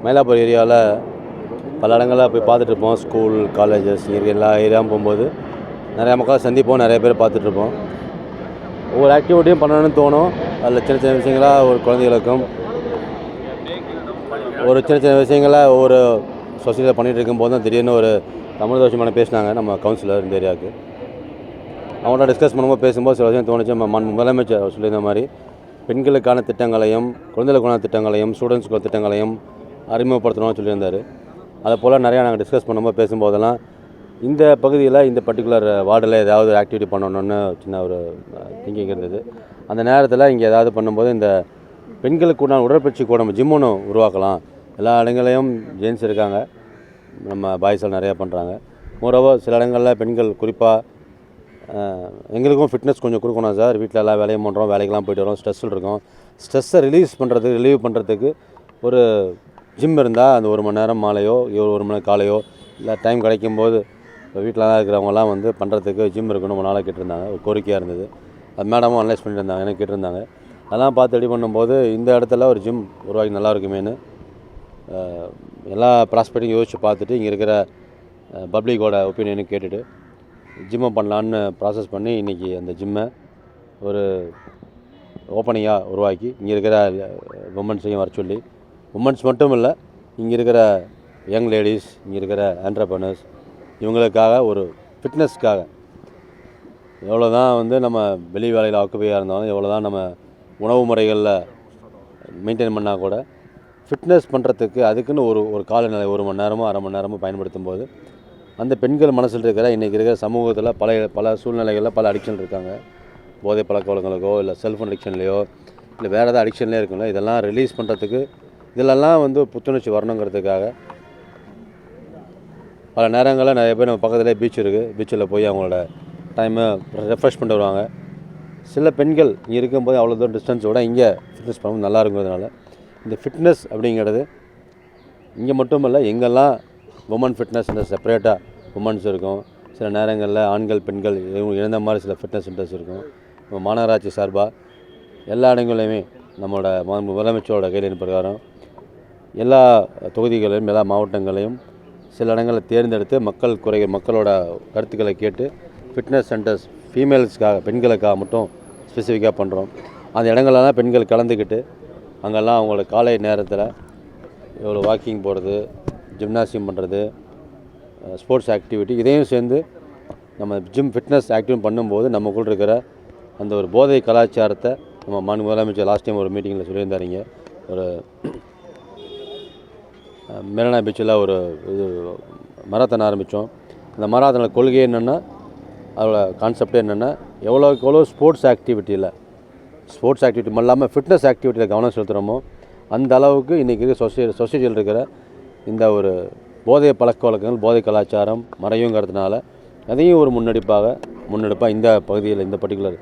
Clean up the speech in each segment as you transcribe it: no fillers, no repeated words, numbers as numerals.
மயிலாப்பூர் ஏரியாவில் பல இடங்களில் போய் பார்த்துட்ருப்போம். ஸ்கூல், காலேஜஸ் இங்கே எல்லா ஏரியாவும் போகும்போது நிறையா மக்களை சந்திப்போம், நிறைய பேர் பார்த்துட்ருப்போம். ஒவ்வொரு ஆக்டிவிட்டியும் பண்ணணும்னு தோணும். அதில் சின்ன சின்ன விஷயங்களாக ஒரு குழந்தைகளுக்கும் ஒரு சின்ன சின்ன விஷயங்களை ஒவ்வொரு சொசைட்டியில் பண்ணிகிட்டு இருக்கும்போது தான் திடீர்னு ஒரு தமிழ் தோஷமான பேசினாங்க நம்ம கவுன்சிலர் இந்த ஏரியாவுக்கு. அவங்களோட டிஸ்கஸ் பண்ணும்போது பேசும்போது சில விஷயம் தோணுச்சு. முதலமைச்சர் சொல்லியிருந்த மாதிரி பெண்களுக்கான திட்டங்களையும் குழந்தைகளுக்கான திட்டங்களையும் ஸ்டூடெண்ட்ஸுக்கான திட்டங்களையும் அறிமுகப்படுத்தணும்னு சொல்லியிருந்தார். அதை போல் நிறையா நாங்கள் டிஸ்கஸ் பண்ணும்போது பேசும்போதெல்லாம் இந்த பகுதியில் இந்த பர்டிகுலர் வார்டில் ஏதாவது ஆக்டிவிட்டி பண்ணணுன்னு சின்ன ஒரு திங்கிங் இருந்தது. அந்த நேரத்தில் இங்கே ஏதாவது பண்ணும்போது இந்த பெண்களுக்கு உண்டான உடற்பயிற்சி கூட நம்ம ஜிம் ஒன்று உருவாக்கலாம். எல்லா இடங்களையும் ஜென்ஸ் இருக்காங்க, நம்ம பாய்ஸில் நிறையா பண்ணுறாங்க. மோரோவர் சில இடங்களில் பெண்கள் குறிப்பாக எங்களுக்கும் ஃபிட்னஸ் கொஞ்சம் கொடுக்கணும் சார். வீட்டில் எல்லா வேலையும் பண்ணுறோம், வேலைக்கெல்லாம் போய்ட்டு வரோம், ஸ்ட்ரெஸ்ஸில் இருக்கோம். ஸ்ட்ரெஸ்ஸை ரிலீவ் பண்ணுறதுக்கு ஒரு ஜிம் இருந்தால் அந்த 1 மணி நேரம் மாலையோ 1 மணி நேரம் காலையோ இல்லை டைம் கிடைக்கும்போது இப்போ வீட்டில் தான் இருக்கிறவங்கலாம் வந்து பண்ணுறதுக்கு ஜிம் இருக்கணும் ரொம்ப நாளாக கேட்டிருந்தாங்க. ஒரு கோரிக்கையாக இருந்தது. அது மேடமும் அனலைஸ் பண்ணிட்டு இருந்தாங்க, எனக்கு கேட்டிருந்தாங்க. அதெல்லாம் பார்த்து ரெடி பண்ணும்போது இந்த இடத்துல ஒரு ஜிம் உருவாக்கி நல்லா இருக்குமேனு எல்லா ப்ராஸ்பெக்டையும் யோசித்து பார்த்துட்டு இங்கே இருக்கிற பப்ளிக்கோட ஒப்பீனியனும் கேட்டுட்டு ஜிம்மை பண்ணலான்னு ப்ராசஸ் பண்ணி இன்றைக்கி அந்த ஜிம்மை ஒரு ஓப்பனிங்காக உருவாக்கி இங்கே இருக்கிற உமன்ஸையும் வர சொல்லி, உமன்ஸ் மட்டும் இல்லை, இங்கே இருக்கிற யங் லேடிஸ், இங்கே இருக்கிற ஆண்டர்ப்ரனர்ஸ் இவங்களுக்காக ஒரு ஃபிட்னஸ்க்காக எவ்வளோ தான் வந்து நம்ம வெளி வேலையில் ஆக்குப்பையாக இருந்தாலும், எவ்வளோ தான் நம்ம உணவு முறைகளில் மெயின்டைன் பண்ணால் கூட ஃபிட்னஸ் பண்ணுறதுக்கு அதுக்குன்னு ஒரு காலநிலை 1 மணி நேரமோ 1/2 மணி நேரமோ பயன்படுத்தும் போது அந்த பெண்கள் மனசில் இருக்கிற இன்றைக்கி இருக்கிற சமூகத்தில் பல சூழ்நிலைகளில் பல அடிக்ஷன் இருக்காங்க. போதை பழக்க வழக்கங்களுக்கோ இல்லை செல்ஃபோன் அடிக்ஷன்லையோ இல்லை வேறு ஏதாவது அடிக்ஷன்லேயே இருக்குங்களோ, இதெல்லாம் ரிலீஸ் பண்ணுறதுக்கு இதிலெல்லாம் வந்து புத்துணர்ச்சி வரணுங்கிறதுக்காக பல நேரங்களில் நிறைய பேர் நம்ம பக்கத்துலேயே பீச் இருக்குது, பீச்சில் போய் அவங்களோட டைமை ரெஃப்ரெஷ் பண்ணிட்டு வருவாங்க. சில பெண்கள் இங்கே இருக்கும்போது அவ்வளோ தூரம் டிஸ்டன்ஸோட இங்கே ஃபிட்னஸ் பண்ணும்போது நல்லா இருக்கிறதுனால இந்த ஃபிட்னஸ் அப்படிங்கிறது இங்கே மட்டும் இல்லை, எங்கெல்லாம் உமன் ஃபிட்னஸ் சென்டர் செப்பரேட்டாக உமன்ஸ் இருக்கும், சில நேரங்களில் ஆண்கள் பெண்கள் இழந்த மாதிரி சில ஃபிட்னஸ் சென்டர்ஸ் இருக்கும். நம்ம மாநகராட்சி சார்பாக எல்லா இடங்களையுமே நம்மளோட முதலமைச்சரோட கைட்லைன் பிரகாரம் எல்லா தொகுதிகளையும் எல்லா மாவட்டங்களையும் சில இடங்களை தேர்ந்தெடுத்து மக்களோட கருத்துக்களை கேட்டு ஃபிட்னஸ் சென்டர்ஸ் ஃபீமேல்ஸ்க்காக பெண்களுக்காக மட்டும் ஸ்பெசிஃபிக்காக பண்ணுறோம். அந்த இடங்களெல்லாம் பெண்கள் கலந்துக்கிட்டு அங்கெல்லாம் அவங்களோட காலை நேரத்தில் எவ்வளோ வாக்கிங் போகிறது, ஜிம்னாசியம் பண்ணுறது, ஸ்போர்ட்ஸ் ஆக்டிவிட்டி இதையும் சேர்ந்து நம்ம ஜிம் ஃபிட்னஸ் ஆக்டிவிட்டி பண்ணும்போது நமக்குள்ள இருக்கிற அந்த ஒரு போதை கலாச்சாரத்தை நம்ம முதலமைச்சர் லாஸ்ட் டைம் ஒரு மீட்டிங்கில் சொல்லியிருந்தாருங்க. ஒரு மெரினா பீச்சில் ஒரு இது மராத்தான் ஆரம்பித்தோம். அந்த மராத்தானோட கொள்கை என்னென்னா, அதோட கான்செப்டே என்னென்னா, எவ்வளோ ஸ்போர்ட்ஸ் ஆக்டிவிட்டியில் மட்டும் இல்லாமல் ஃபிட்னஸ் ஆக்டிவிட்டியில் கவனம் செலுத்துகிறோமோ அந்த அளவுக்கு இன்றைக்கி இருக்கிற சொசைட்டியில் இருக்கிற இந்த ஒரு போதை பழக்க வழக்கங்கள் போதை கலாச்சாரம் மறையுங்கிறதுனால அதையும் ஒரு முன்னெடுப்பாக இந்த பகுதியில் இந்த பர்டிகுலர்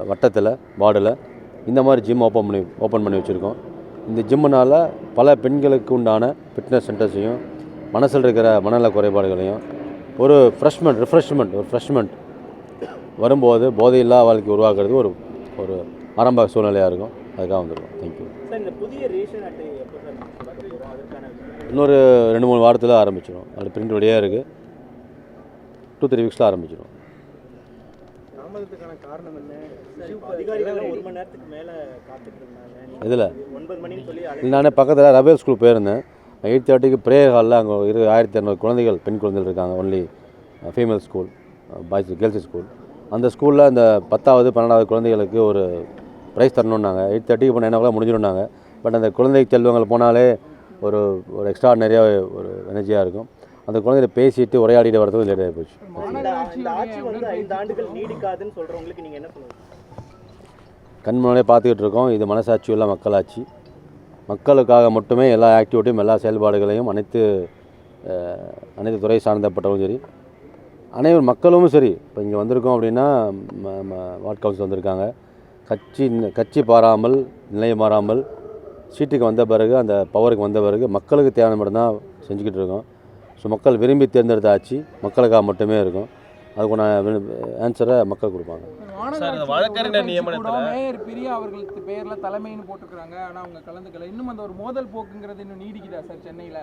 வட்டத்தில் வார்டில் இந்த மாதிரி ஜிம் ஓப்பன் பண்ணி வச்சுருக்கோம். இந்த ஜிம்முனால் பல பெண்களுக்கு உண்டான ஃபிட்னஸ் சென்டர்ஸையும் மனசில் இருக்கிற மனநல குறைபாடுகளையும் ஒரு ஃப்ரெஷ்மெண்ட் வரும்போது போதையில்லா வாழ்க்கை உருவாக்குறது ஒரு ஆரம்ப சூழ்நிலையாக இருக்கும். அதுக்காக வந்துருக்கோம். தேங்க்யூ. இன்னொரு 2-3 வாரத்தில் ஆரம்பிச்சிடும். அது பிரிண்ட் ரெடியாக இருக்குது. 2-3 வீக்ஸில் ஆரம்பிச்சிடும். இதில் நானே பக்கத்தில் ரபேல் ஸ்கூல் போயிருந்தேன். 8:30க்கு ப்ரேயர் ஹாலில் அங்கே 1200 குழந்தைகள் பெண் குழந்தைகள் இருக்காங்க. Only female school, girls school. அந்த ஸ்கூலில் அந்த 10வது 12வது குழந்தைகளுக்கு ஒரு ப்ரைஸ் தரணுன்னாங்க. 8:30க்கு போனால் 9 முடிஞ்சிடும்னாங்க. பட் அந்த குழந்தை செல்வங்கள் போனாலே ஒரு எக்ஸ்ட்ராடினரியாக ஒரு எனர்ஜியாக இருக்கும். அந்த குழந்தைய பேசிட்டு உரையாடிட்டு வரதுக்கு லேட் ஆகி போச்சு. கண் முன்னாலே பார்த்துக்கிட்டு இருக்கோம். இது மனசாட்சி உள்ள மக்களாட்சி. மக்களுக்காக மட்டுமே எல்லா ஆக்டிவிட்டியும் எல்லா செயல்பாடுகளையும் அனைத்து துறை சார்ந்தப்பட்டவங்களும் சரி, அனைவரும் மக்களும் சரி. இப்போ இங்கே வந்திருக்கோம் அப்படின்னா வார்டு கவுன்சில் வந்திருக்காங்க. கட்சி பாராமல், நிலை மாறாமல் சீட்டுக்கு வந்த பிறகு, அந்த பவருக்கு வந்த பிறகு மக்களுக்கு தேவையான மட்டும் தான் செஞ்சுக்கிட்டு இருக்கோம். ஸோ மக்கள் விரும்பி தேர்ந்தெடுத்த ஆட்சி மக்களுக்காக மட்டுமே இருக்கும். அதுக்கான ஆன்சரை மக்கள் கொடுப்பாங்க. வழக்கறிஞர் நியமனத்தில் மேயர் பிரியா அவர்களுக்கு பேரில் தலைமைன்னு போட்டுக்கிறாங்க, ஆனால் அவங்க கலந்துக்கல. இன்னும் அந்த ஒரு மோதல் போக்குங்கிறது இன்னும் நீடிக்குதா சார் சென்னையில்?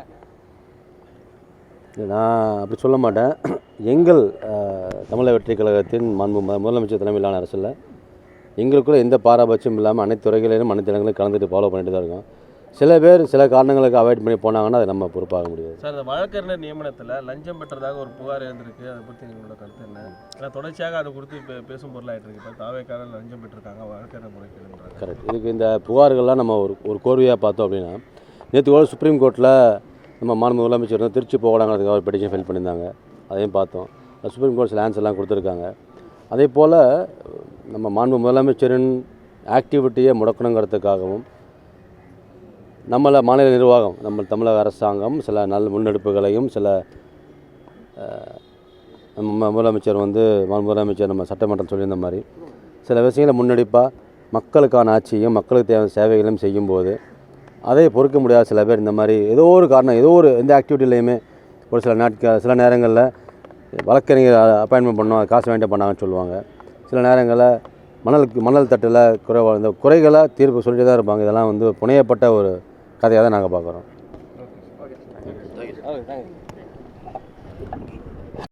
நான் அப்படி சொல்ல மாட்டேன். எங்கள் தமிழக வெற்றி கழகத்தின் முதலமைச்சர் தலைமையிலான அரசில் எங்களுக்குள்ள எந்த பாரபட்சம் இல்லாமல் அனைத்து துறைகளிலும் அனைத்து இடங்களிலும் கலந்துட்டு ஃபாலோ பண்ணிட்டு தான் இருக்கோம். சில பேர் சில காரணங்களுக்கு அவாய்ட் பண்ணி போனாங்கன்னா அதை நம்ம பொறுப்பாக முடியாது. சார், இந்த வழக்கறிஞர் நியமனத்தில் லஞ்சம் பெற்றதாக ஒரு புகார் இருந்திருக்கு, அதை பற்றி எங்களோட கருத்து என்ன? ஏன்னா தொடர்ச்சியாக அதை குறித்து பேசும் பொருளாகிட்டு இருக்கு. இப்போ தாவேக்காரர் லஞ்சம் பெற்றிருக்காங்க வழக்கறிஞர் முறைகேடுன்றாங்க. கரெக்ட். இதுக்கு இந்த புகார்கள்லாம் நம்ம ஒரு கோர்வையாக பார்த்தோம் அப்படின்னா, நேற்று கூட சுப்ரீம் கோர்ட்டில் நம்ம மாண்பு முதலமைச்சர் வந்து திருச்சி போகலாங்கிறதுக்காக ஒரு பெட்டிஷன் ஃபைல் பண்ணியிருந்தாங்க. அதையும் பார்த்தோம். சுப்ரீம் கோர்ட் சில ஆன்சர்லாம் கொடுத்துருக்காங்க. அதே போல் நம்ம மாண்பு முதலமைச்சரின் ஆக்டிவிட்டியை முடக்கணுங்கிறதுக்காகவும் நம்மளை மாநில நிர்வாகம், நம்ம தமிழக அரசாங்கம் சில நல்ல முன்னெடுப்புகளையும் சில நம்ம முதலமைச்சர் நம்ம சட்டமன்றம் சொல்லியிருந்த மாதிரி சில விஷயங்களை முன்னெடுப்பாக மக்களுக்கான ஆட்சியும் மக்களுக்கு தேவையான சேவைகளையும் செய்யும்போது அதை பொறுக்க முடியாத சில பேர் இந்த மாதிரி ஏதோ ஒரு காரணம் எந்த ஆக்டிவிட்டிலையுமே ஒரு சில நேரங்களில் வழக்கறிஞர் அப்பாயின்மெண்ட் பண்ணோம், காசு வாங்கிட்டு பண்ணாங்கன்னு சொல்லுவாங்க. சில நேரங்களில் மணல் தட்டில் இந்த குறைகளை தீர்ப்பு சொல்லிட்டு தான் இருப்பாங்க. இதெல்லாம் புனையப்பட்ட ஒரு கதையாக தான் நாங்கள் பார்க்குறோம்.